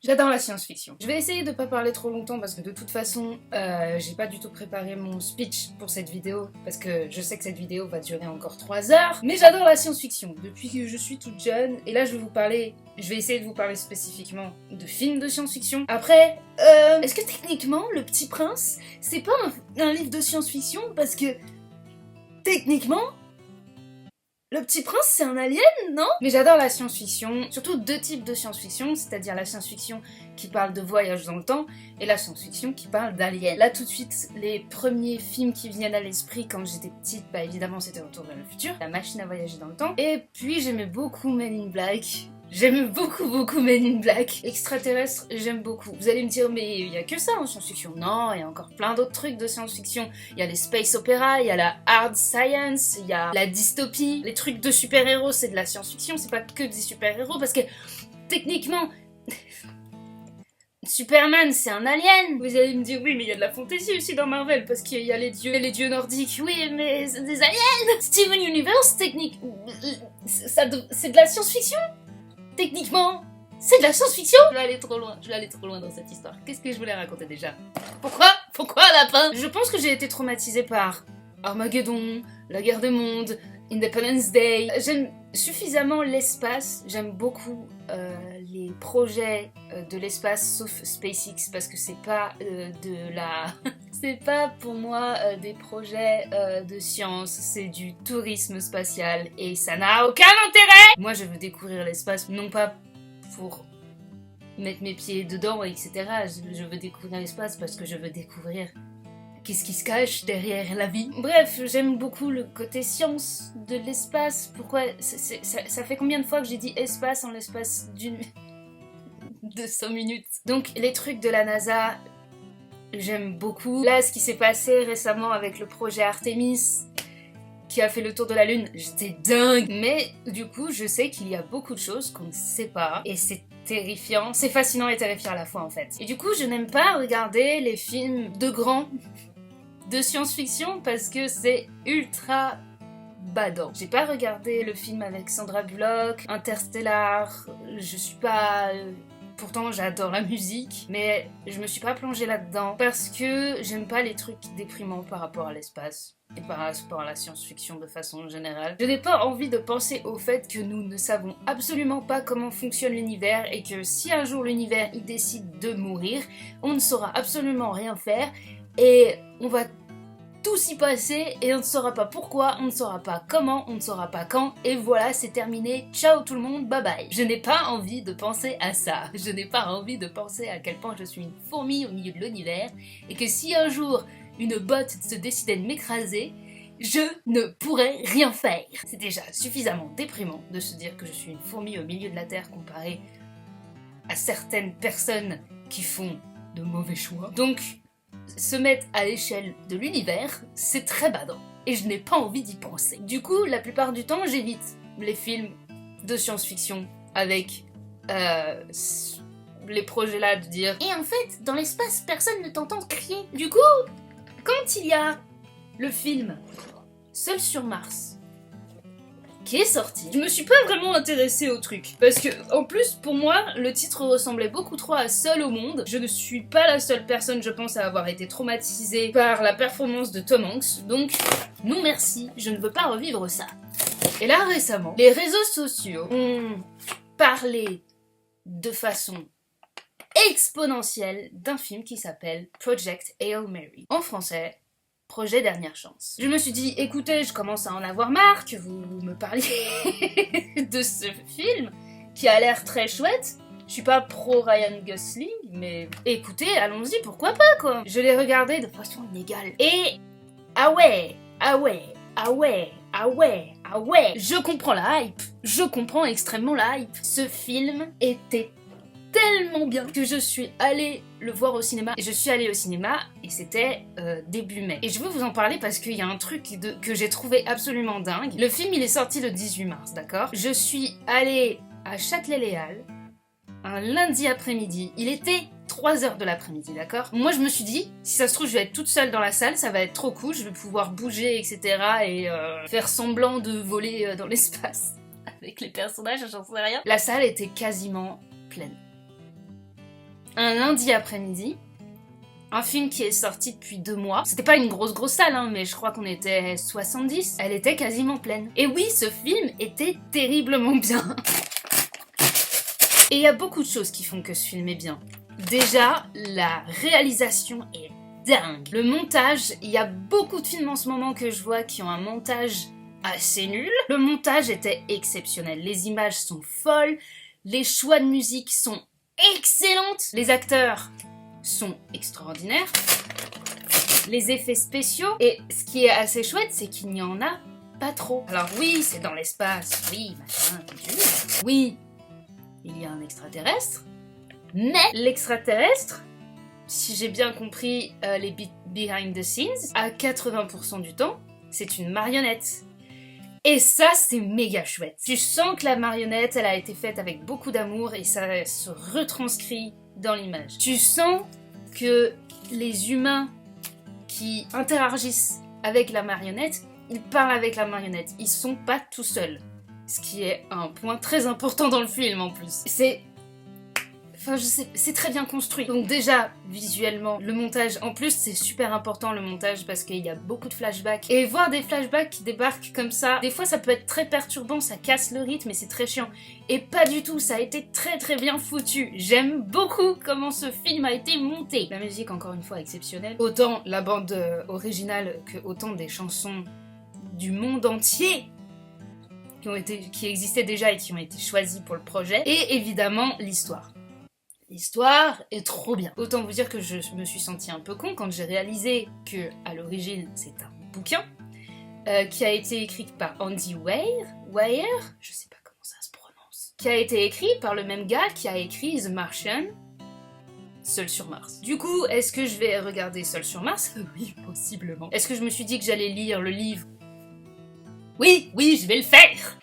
J'adore la science-fiction. Je vais essayer de pas parler trop longtemps parce que de toute façon, j'ai pas du tout préparé mon speech pour cette vidéo parce que je sais que cette vidéo va durer encore 3 heures. Mais j'adore la science-fiction depuis que je suis toute jeune et là je vais essayer de vous parler spécifiquement de films de science-fiction. Après, est-ce que techniquement Le Petit Prince, c'est pas un livre de science-fiction parce que techniquement Le Petit Prince, c'est un alien, non? Mais j'adore la science-fiction, surtout deux types de science-fiction, c'est-à-dire la science-fiction qui parle de voyage dans le temps et la science-fiction qui parle d'aliens. Là, tout de suite, les premiers films qui viennent à l'esprit quand j'étais petite, bah évidemment, c'était Retour vers le futur, la machine à voyager dans le temps. Et puis, j'aimais beaucoup Men in Black. J'aime beaucoup Men in Black. Extraterrestre, j'aime beaucoup. Vous allez me dire, mais il y a que ça en science-fiction. Non, il y a encore plein d'autres trucs de science-fiction. Il y a les space opéras, il y a la hard science, il y a la dystopie. Les trucs de super-héros, c'est de la science-fiction, c'est pas que des super-héros, parce que techniquement, Superman, c'est un alien. Vous allez me dire, oui, mais il y a de la fantaisie aussi dans Marvel, parce qu'il y a les dieux nordiques. Oui, mais c'est des aliens. Steven Universe, technique, c'est de la science-fiction. Techniquement, c'est de la science-fiction. Je vais aller trop loin dans cette histoire. Qu'est-ce que je voulais raconter déjà? Pourquoi un lapin? Je pense que j'ai été traumatisée par Armageddon, la guerre des mondes, Independence Day. J'aime suffisamment l'espace, j'aime beaucoup les projets de l'espace sauf SpaceX parce que c'est pas c'est pas pour moi des projets de science, c'est du tourisme spatial et ça n'a aucun intérêt. Moi je veux découvrir l'espace, non pas pour mettre mes pieds dedans, etc. Je veux découvrir l'espace parce que je veux découvrir qu'est-ce qui se cache derrière la vie. Bref, j'aime beaucoup le côté science de l'espace. Pourquoi ça fait combien de fois que j'ai dit espace en l'espace d'une... de 100 minutes. Donc les trucs de la NASA, j'aime beaucoup. Là, ce qui s'est passé récemment avec le projet Artemis, qui a fait le tour de la Lune, j'étais dingue. Mais du coup, je sais qu'il y a beaucoup de choses qu'on ne sait pas. Et c'est terrifiant. C'est fascinant et terrifiant à la fois, en fait. Et du coup, je n'aime pas regarder les films de grands de science-fiction parce que c'est ultra badant. J'ai pas regardé le film avec Sandra Bullock, Interstellar, je suis pas... Pourtant j'adore la musique, mais je me suis pas plongée là-dedans parce que j'aime pas les trucs déprimants par rapport à l'espace et par rapport à la science-fiction de façon générale. Je n'ai pas envie de penser au fait que nous ne savons absolument pas comment fonctionne l'univers et que si un jour l'univers il décide de mourir, on ne saura absolument rien faire et on va tout s'y passer et on ne saura pas pourquoi, on ne saura pas comment, on ne saura pas quand et voilà, c'est terminé, ciao tout le monde, bye bye. Je n'ai pas envie de penser à ça, je n'ai pas envie de penser à quel point je suis une fourmi au milieu de l'univers et que si un jour une botte se décidait de m'écraser, je ne pourrais rien faire. C'est déjà suffisamment déprimant de se dire que je suis une fourmi au milieu de la Terre comparée à certaines personnes qui font de mauvais choix. Donc, se mettre à l'échelle de l'univers, c'est très badant. Et je n'ai pas envie d'y penser. Du coup, la plupart du temps, j'évite les films de science-fiction avec les projets là de dire « Et en fait, dans l'espace, personne ne t'entend crier ». Du coup, quand il y a le film Seul sur Mars, qui est sorti, je me suis pas vraiment intéressée au truc. Parce que, en plus, pour moi, le titre ressemblait beaucoup trop à Seul au monde. Je ne suis pas la seule personne, je pense, à avoir été traumatisée par la performance de Tom Hanks. Donc, non merci, je ne veux pas revivre ça. Et là, récemment, les réseaux sociaux ont parlé de façon exponentielle d'un film qui s'appelle Project Hail Mary. En français, Projet Dernière Chance. Je me suis dit, écoutez, je commence à en avoir marre que vous me parliez de ce film qui a l'air très chouette. Je suis pas pro Ryan Gosling, mais écoutez, allons-y, pourquoi pas quoi. Je l'ai regardé de façon inégale. Et ah ouais, je comprends la hype, je comprends extrêmement la hype. Ce film était tellement bien que je suis allée le voir au cinéma. Et je suis allée au cinéma et c'était début mai. Et je veux vous en parler parce qu'il y a un truc que j'ai trouvé absolument dingue. Le film il est sorti le 18 mars, d'accord? Je suis allée à Châtelet-Les Halles un lundi après-midi. Il était 3h de l'après-midi, d'accord? Moi je me suis dit, si ça se trouve je vais être toute seule dans la salle, ça va être trop cool, je vais pouvoir bouger, etc. et faire semblant de voler dans l'espace avec les personnages, j'en sais rien. La salle était quasiment pleine. un lundi après-midi. Un film qui est sorti depuis 2 mois. C'était pas une grosse salle, hein, mais je crois qu'on était 70. Elle était quasiment pleine. Et oui, ce film était terriblement bien. Et il y a beaucoup de choses qui font que ce film est bien. Déjà, la réalisation est dingue. Le montage, il y a beaucoup de films en ce moment que je vois qui ont un montage assez nul. Le montage était exceptionnel. Les images sont folles. Les choix de musique sont excellentes. Les acteurs sont extraordinaires. Les effets spéciaux. Et ce qui est assez chouette, c'est qu'il n'y en a pas trop. Alors oui, c'est dans l'espace. Oui, machin, oui, il y a un extraterrestre. Mais l'extraterrestre, si j'ai bien compris les behind the scenes, à 80% du temps, c'est une marionnette. Et ça, c'est méga chouette. Tu sens que la marionnette, elle a été faite avec beaucoup d'amour et ça se retranscrit dans l'image. Tu sens que les humains qui interagissent avec la marionnette, ils parlent avec la marionnette. Ils sont pas tout seuls. Ce qui est un point très important dans le film en plus. Enfin, je sais, c'est très bien construit. Donc déjà, visuellement, le montage, en plus, c'est super important le montage parce qu'il y a beaucoup de flashbacks. Et voir des flashbacks qui débarquent comme ça, des fois ça peut être très perturbant, ça casse le rythme et c'est très chiant. Et pas du tout, ça a été très bien foutu. J'aime beaucoup comment ce film a été monté. La musique, encore une fois, exceptionnelle. Autant la bande originale que autant des chansons du monde entier qui existaient déjà et qui ont été choisies pour le projet. Et évidemment, l'histoire. L'histoire est trop bien. Autant vous dire que je me suis sentie un peu con quand j'ai réalisé que, à l'origine, c'est un bouquin qui a été écrit par Andy Weir, je sais pas comment ça se prononce, qui a été écrit par le même gars qui a écrit The Martian, Seul sur Mars. Du coup, est-ce que je vais regarder Seul sur Mars? Oui, possiblement. Est-ce que je me suis dit que j'allais lire le livre? Oui, je vais le faire!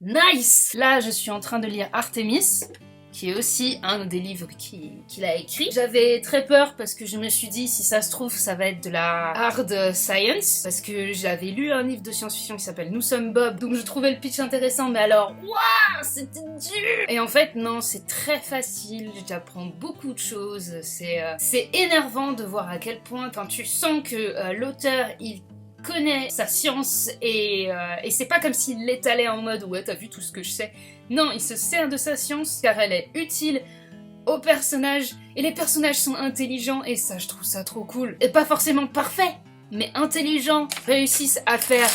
Nice! Là, je suis en train de lire Artemis, qui est aussi un des livres qu'il a écrit. J'avais très peur parce que je me suis dit, si ça se trouve, ça va être de la hard science, parce que j'avais lu un livre de science-fiction qui s'appelle Nous sommes Bob, donc je trouvais le pitch intéressant, mais alors, waouh, c'était dur! Et en fait, non, c'est très facile, j'apprends beaucoup de choses, c'est énervant de voir à quel point, enfin, tu sens que l'auteur, il connaît sa science et c'est pas comme s'il l'étalait en mode ouais t'as vu tout ce que je sais. Non, il se sert de sa science car elle est utile aux personnages et les personnages sont intelligents et ça je trouve ça trop cool. Et pas forcément parfait, mais intelligents, réussissent à faire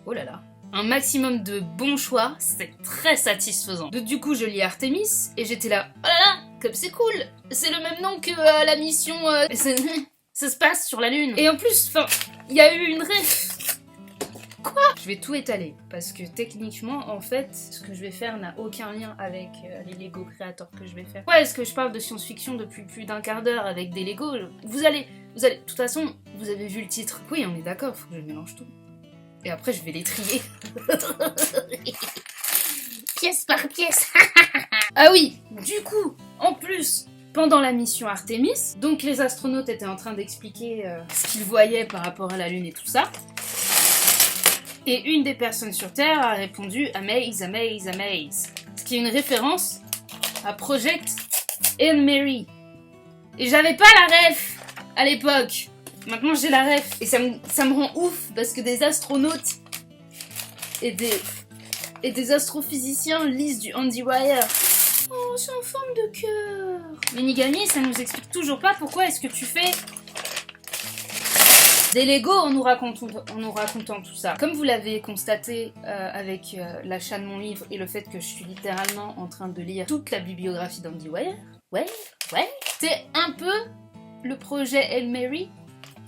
oh là là un maximum de bons choix, c'est très satisfaisant. Donc, du coup je lis Artemis et j'étais là oh là là comme c'est cool, c'est le même nom que la mission ça se passe sur la lune. Et en plus, enfin, il y a eu une Quoi? Je vais tout étaler, parce que techniquement, en fait, ce que je vais faire n'a aucun lien avec les Lego Creator que je vais faire. Ouais, est-ce que je parle de science-fiction depuis plus d'un quart d'heure avec des Lego? Vous allez... De toute façon, vous avez vu le titre. Oui, on est d'accord, faut que je mélange tout. Et après, je vais les trier. Pièce par pièce. Ah oui, du coup, en plus... Pendant la mission Artemis, donc les astronautes étaient en train d'expliquer ce qu'ils voyaient par rapport à la Lune et tout ça. Et une des personnes sur Terre a répondu « Amaze, amaze, amaze ». Ce qui est une référence à Project Hail Mary. Et j'avais pas la ref à l'époque. Maintenant j'ai la ref. Et ça me rend ouf parce que des astronautes et des astrophysiciens lisent du Andy Weir. Oh, c'est en forme de cœur. Minigami, ça nous explique toujours pas pourquoi est-ce que tu fais des Lego en nous racontant tout ça. Comme vous l'avez constaté avec l'achat de mon livre et le fait que je suis littéralement en train de lire toute la bibliographie d'Andy Weir, c'est un peu le projet Hail Mary,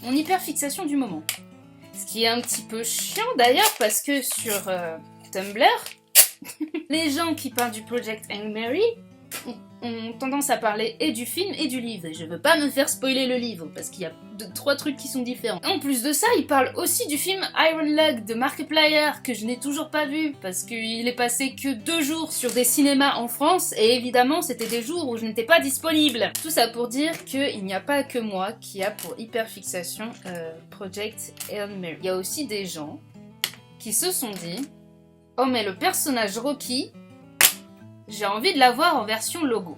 mon hyperfixation du moment. Ce qui est un petit peu chiant d'ailleurs parce que sur Tumblr, les gens qui parlent du Project Hail Mary ont tendance à parler et du film et du livre. Et je veux pas me faire spoiler le livre, parce qu'il y a 3 trucs qui sont différents. En plus de ça, ils parlent aussi du film Iron Lung de Markiplier, que je n'ai toujours pas vu, parce qu'il est passé que 2 jours sur des cinémas en France, et évidemment, c'était des jours où je n'étais pas disponible. Tout ça pour dire qu'il n'y a pas que moi qui a pour hyperfixation Project Hail Mary. Il y a aussi des gens qui se sont dit « Oh mais le personnage Rocky, j'ai envie de l'avoir en version logo.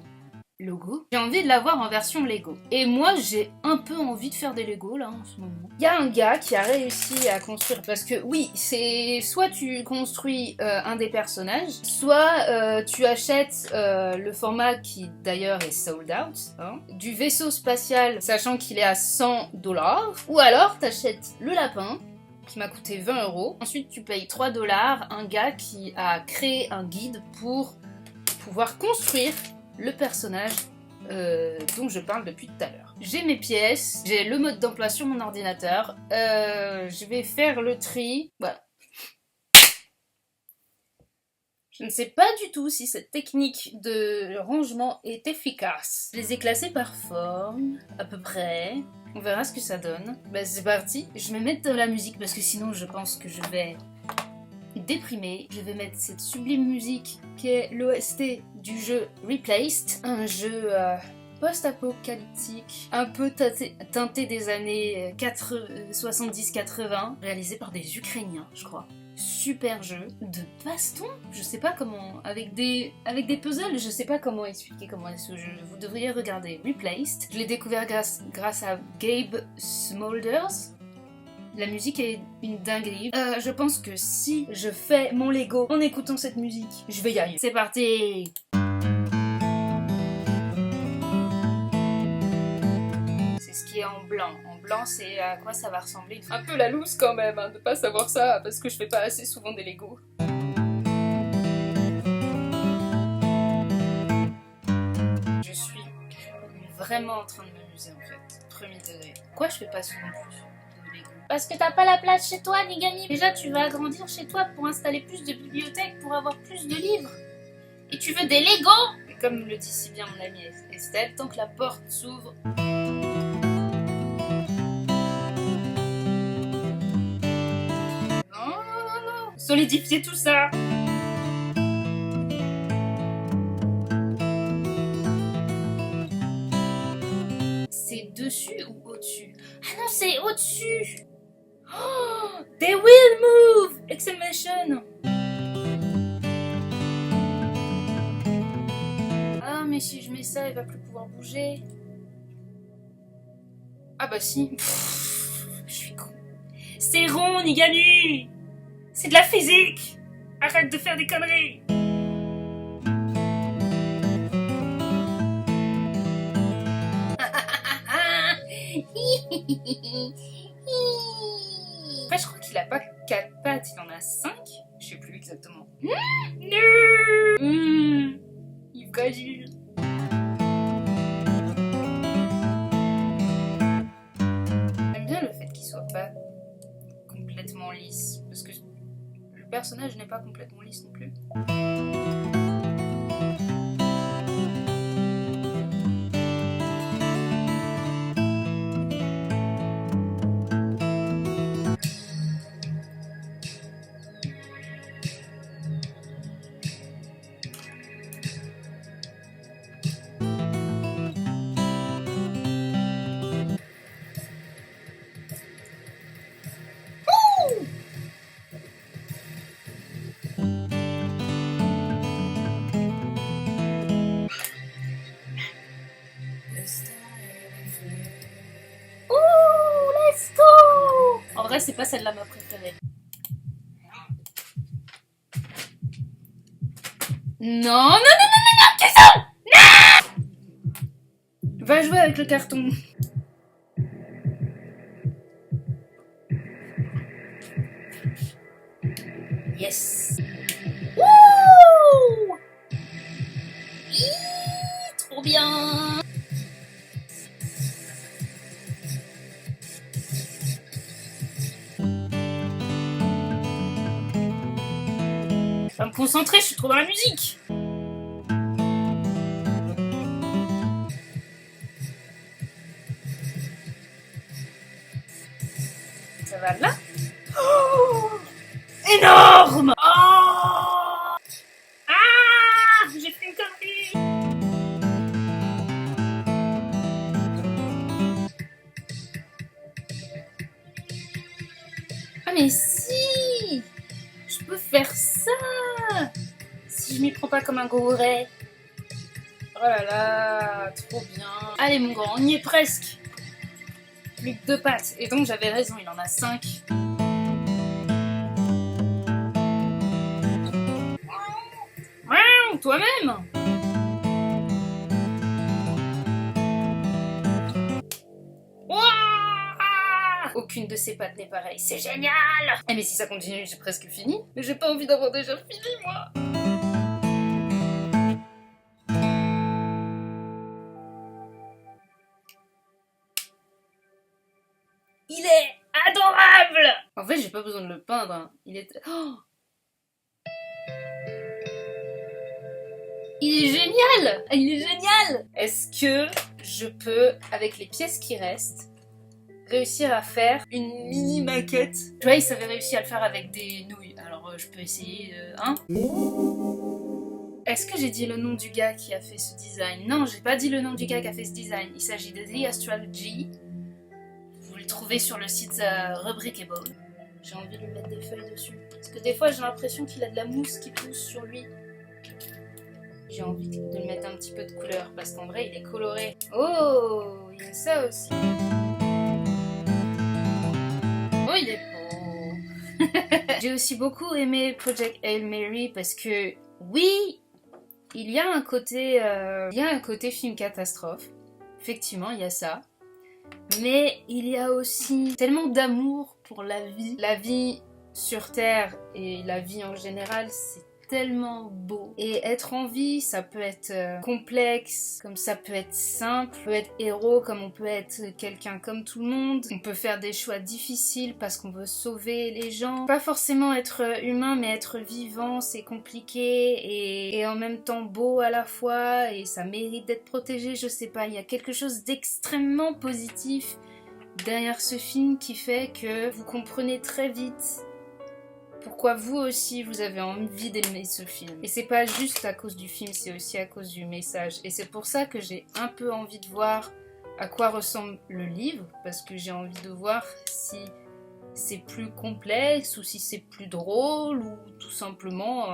Logo. J'ai envie de l'avoir en version Lego. Et moi, j'ai un peu envie de faire des Lego là en ce moment. Il y a un gars qui a réussi à construire, parce que oui, c'est soit tu construis un des personnages, soit tu achètes le format qui d'ailleurs est sold out, hein, du vaisseau spatial, sachant qu'il est à 100 $, ou alors t'achètes le lapin qui m'a coûté 20 €. Ensuite, tu payes 3 $, un gars qui a créé un guide pour pouvoir construire le personnage dont je parle depuis tout à l'heure. J'ai mes pièces, j'ai le mode d'emploi sur mon ordinateur, je vais faire le tri, voilà. Je ne sais pas du tout si cette technique de rangement est efficace. Je les ai classés par forme, à peu près. On verra ce que ça donne. Bah c'est parti, je vais mettre de la musique parce que sinon je pense que je vais déprimée. Je vais mettre cette sublime musique qui est l'OST du jeu Replaced, un jeu post-apocalyptique, un peu teinté des années 70-80, réalisé par des Ukrainiens, je crois. Super jeu de baston, je sais pas comment, avec des puzzles, je sais pas comment expliquer comment est ce jeu. Vous devriez regarder Replaced. Je l'ai découvert grâce à Gabe Smulders. La musique est une dinguerie. Je pense que si je fais mon Lego en écoutant cette musique, je vais y arriver. C'est parti! C'est ce qui est en blanc. En blanc, c'est à quoi ça va ressembler. Un peu la loose quand même, hein, de pas savoir ça, parce que je fais pas assez souvent des Lego. Je suis vraiment en train de m'amuser en fait. Premier degré. Pourquoi je fais pas souvent plus? Parce que t'as pas la place chez toi, Nigami. Déjà, tu vas agrandir chez toi pour installer plus de bibliothèques, pour avoir plus de livres. Et tu veux des Lego? Et comme le dit si bien mon amie Estelle, tant que la porte s'ouvre... Non, non, non, non. Solidifier tout ça. C'est dessus ou au-dessus? Ah non, c'est au-dessus. Oh, they will move! Exclamation! Ah, mais si je mets ça, il va plus pouvoir bouger. Ah bah si. Pff, je suis con. C'est rond, Nigami! C'est de la physique! Arrête de faire des conneries! Après, je crois qu'il a pas 4 pattes, il en a 5. Je sais plus exactement. Il est fragile. J'aime bien le fait qu'il soit pas complètement lisse, parce que le personnage n'est pas complètement lisse non plus. En vrai, c'est pas celle-là ma préférée. Non, non, non, non, non, non, qu'est-ce que ça? Non! Va jouer avec le carton. Yes. Wouh! Trop bien. Je vais me concentrer, je suis trop dans la musique. Ça va là? Oh, énorme! Oh! Ah! J'ai fait une connerie! Ah mais si! Je peux faire ça! Si si je m'y prends pas comme un gouret. Oh là là, trop bien. Allez mon grand, on y est presque. Plus que 2 pattes. Et donc j'avais raison, il en a 5. Toi-même. Aucune de ces pattes n'est pareille, c'est génial! Eh mais si ça continue, j'ai presque fini. Mais j'ai pas envie d'avoir déjà fini, moi! Il est adorable! En fait, j'ai pas besoin de le peindre, hein. Il est... Oh, il est génial! Il est génial! Est-ce que je peux, avec les pièces qui restent, réussir à faire une mini maquette? Grace avait réussi à le faire avec des nouilles, alors je peux essayer, hein? Est-ce que j'ai dit le nom du gars qui a fait ce design? Non, j'ai pas dit le nom du gars qui a fait ce design. Il s'agit de The Astrology. Vous le trouvez sur le site Rubricable. J'ai envie de lui mettre des feuilles dessus. Parce que des fois, j'ai l'impression qu'il a de la mousse qui pousse sur lui. J'ai envie de lui mettre un petit peu de couleur, parce qu'en vrai, il est coloré. Oh, il y a ça aussi. Oh, il est beau. J'ai aussi beaucoup aimé Project Hail Mary, parce que, oui, il y a un côté film catastrophe. Effectivement, il y a ça. Mais il y a aussi tellement d'amour pour la vie. La vie sur Terre et la vie en général, c'est tellement beau. Et être en vie, ça peut être complexe, comme ça peut être simple, on peut être héros comme on peut être quelqu'un comme tout le monde. On peut faire des choix difficiles parce qu'on veut sauver les gens. Pas forcément être humain, mais être vivant, c'est compliqué et en même temps beau à la fois et ça mérite d'être protégé, je sais pas. Il y a quelque chose d'extrêmement positif derrière ce film qui fait que vous comprenez très vite pourquoi vous aussi vous avez envie d'aimer ce film. Et c'est pas juste à cause du film, c'est aussi à cause du message. Et c'est pour ça que j'ai un peu envie de voir à quoi ressemble le livre, parce que j'ai envie de voir si c'est plus complexe ou si c'est plus drôle ou tout simplement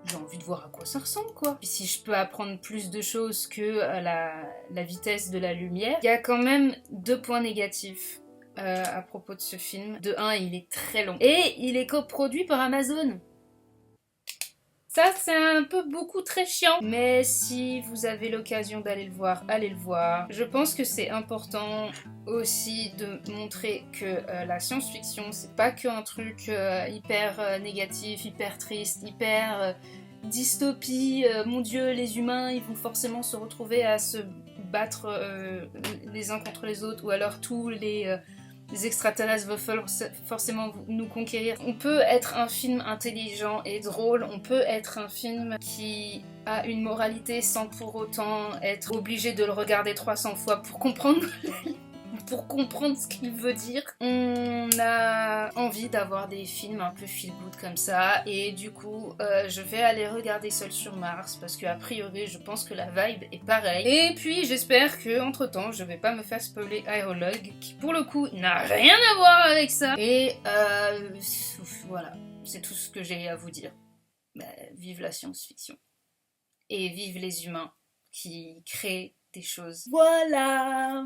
j'ai envie de voir à quoi ça ressemble quoi. Et si je peux apprendre plus de choses que la vitesse de la lumière. Il y a quand même 2 points négatifs à propos de ce film. De 1, il est très long. Et il est coproduit par Amazon. Ça, c'est un peu beaucoup très chiant. Mais si vous avez l'occasion d'aller le voir, allez le voir. Je pense que c'est important aussi de montrer que la science-fiction, c'est pas qu'un truc hyper négatif, hyper triste, hyper dystopie. Mon Dieu, les humains, ils vont forcément se retrouver à se battre les uns contre les autres, ou alors tous les extraterrestres veulent forcément nous conquérir. On peut être un film intelligent et drôle, on peut être un film qui a une moralité sans pour autant être obligé de le regarder 300 fois pour comprendre ce qu'il veut dire. On a envie d'avoir des films un peu feel good comme ça, et du coup je vais aller regarder Seul sur Mars parce que a priori je pense que la vibe est pareille. Et puis j'espère que entre temps je vais pas me faire spoiler Aerologue qui pour le coup n'a rien à voir avec ça. Et voilà, c'est tout ce que j'ai à vous dire. Bah, vive la science-fiction et vive les humains qui créent des choses. Voilà.